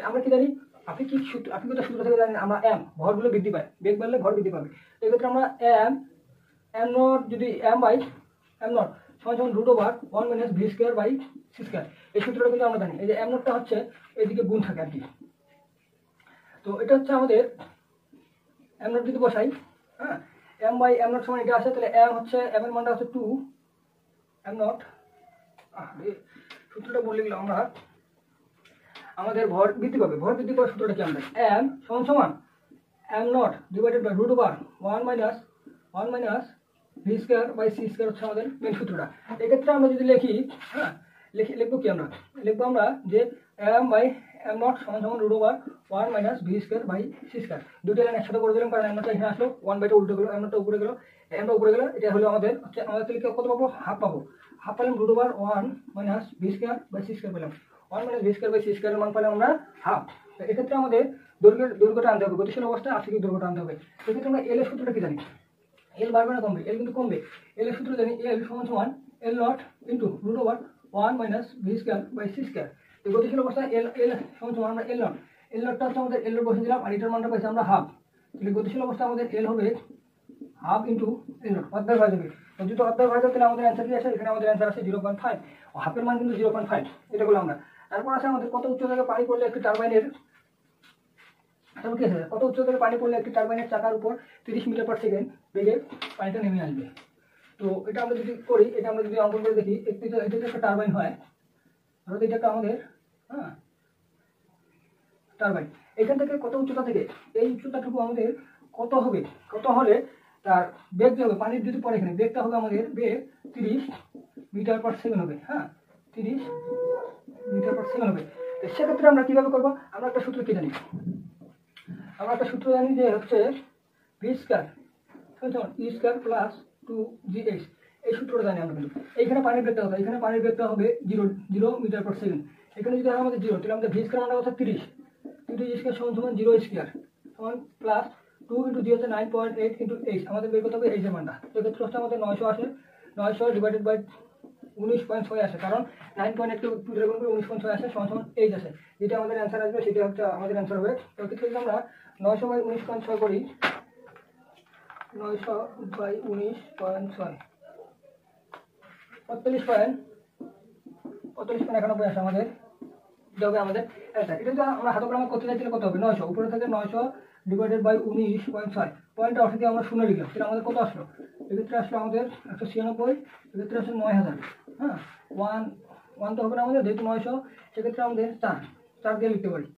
আমরা কি জানি আপেক্ষিক সূত্র, আপেক্ষিকতার সূত্র থেকে জানি আমরা এম, ভরগুলো বৃদ্ধি পায়, বেগ বাড়লে ভর বৃদ্ধি পাবে। এক্ষেত্রে আমরা এম নট যদি এম নট সমান root over 1 minus V square by C square, এই সূত্রটা কিন্তু আমরা জানি। এই যে এম নটটা হচ্ছে এদিকে গুণ থাকে আর কি। তো এটা হচ্ছে আমাদের এম নট যদি বসাই, হ্যাঁ, এম নট সমান এটা আছে, তাহলে এম হচ্ছে এম এর মানটা হচ্ছে 2 এম নট, সূত্রটা বলে গেলাম আমরা, আমাদের ভর বৃদ্ধি পাবে। ভর বৃদ্ধি পাওয়ার সূত্রটা কি আমরা এম সমান m naught divided by root over 1 minus V square by C square হচ্ছে আমাদের মেন সূত্রটা। এক্ষেত্রে আমরা যদি লিখি, হ্যাঁ, লিখবো কি আমরা লিখবো আমরা যে এম নট সমান root over 1 minus V square by C square. দুটো লাইন একসাথে করে দিলাম, কারণ এম নটটা এখানে আসলো, 1/2 উল্টো গেলো, এম নটটা উপরে গেলো, এমটা উপরে গেলো, এটা হলো আমাদের হচ্ছে আমাদের থেকে কত পাবো, হাফ পাবো। হাফ পেলাম root over 1 minus V square by C square পেলাম, 1 minus V square by c স্কোয়ারের মান পেলাম আমরা হাফ। এক্ষেত্রে আমাদের দৈর্ঘ্যটা আনতে হবে, গতিশীল অবস্থায় আপেক্ষিক দৈর্ঘ্যটা আনতে হবে। এক্ষেত্রে আমরা এল এর সূত্রটা কি জানি, এল বাড়বে না কমবে, এল কিন্তু কমবে। এল এর সূত্র জানি এল সমান L nought into root over 1 minus V square by C square. তো গতিশীল অবস্থায় এল সমান আমরা এল নটটা হচ্ছে আমাদের এল বসে দিলাম, আর এটার মানটা পাইছি আমরা হাফ। তাহলে গতিশীল অবস্থায় আমাদের এল হবে হাফ ইন্টু এল নট, অর্ধেক হয়ে যাবে। যদি অর্ধেক হয়ে যাবে তাহলে আমাদের অ্যান্সার কি আছে, এখানে আমাদের অ্যান্সার আছে 0.5, হাফের মান কিন্তু 0.5, এটা করলাম আমরা। তারপর আছে আমাদের কত উচ্চতায় পানি পড়লে একটি টারবাইনের, তারপর কি আছে, কত উচ্চতায় পানি পড়লে একটি টারবাইনের চাকার উপর 30 মিটার পার সেকেন্ড বেগে পানিটা নেমে আসবে। তো এটা আমরা যদি করি, এটা আমরা যদি অঙ্কন করে দেখি, এটা যদি একটা টারবাইন হয়, ধরো এটা একটা আমাদের, হ্যাঁ, টারবাইন। এখান থেকে কত উচ্চতা থেকে এই উচ্চতাটুকু আমাদের কত হবে, কত হলে তার বেগ হবে, পানির যদি পড়ে এখানে বেগটা হবে আমাদের বেগ 30 মিটার পার সেকেন্ড হবে, হ্যাঁ, 30 মিটার পার সেকেন্ড হবে। তো সেক্ষেত্রে আমরা কিভাবে করবো, আমরা একটা সূত্র কি জানি, আমরা একটা সূত্র জানি যে হচ্ছে ভি স্কোয়ার ই স্কোয়ার প্লাস 2gh, এই সূত্রটা জানি আমরা। কিন্তু এইখানে পানির বেগটা হবে, এখানে পানির বেগটা হবে 0 মিটার পার সেকেন্ড। এখানে যদি আমাদের 0, তাহলে আমাদের ভি স্কোয়ার মানটা হচ্ছে 30 স্কোয়ার সমান 0 স্কোয়ার সমান প্লাস 2 ইন্টু জি হচ্ছে 9.8 ইন্টু এইচ, আমাদের বের করতে হবে এইচ এর মানটা। তো এক্ষেত্রে হচ্ছে আমাদের 900 আসে, 900 ডিভাইডেড বাই 19.6 আসে, কারণ 9.8 কে 2 দ্বারা গুণ করে 19.6 আসে, সমান এইচ আসে। যেটা আমাদের অ্যান্সার আসবে সেটা হচ্ছে আমাদের অ্যান্সার হবে। তো এক্ষেত্রে যদি আমরা 900 বাই 19.6 করি, 900 বাই 19.6 45.91 আসে আমাদের, এটা হবে আমাদের অ্যান্সার। এটা যদি আমরা হাতকড়া করতে চাইলে কত হবে, 900 উপরে থেকে 900 ডিভাইডেড বাই 19.6, পয়েন্টটা অর্থাৎ আমরা শূন্য লিখলাম, তাহলে আমাদের কত আসলো, এক্ষেত্রে আসলো আমাদের 196, এক্ষেত্রে আসলে 9000, হ্যাঁ, 1 তো হবে না আমাদের, যেহেতু 900, সেক্ষেত্রে আমাদের 4 দিয়ে লিখতে পারি।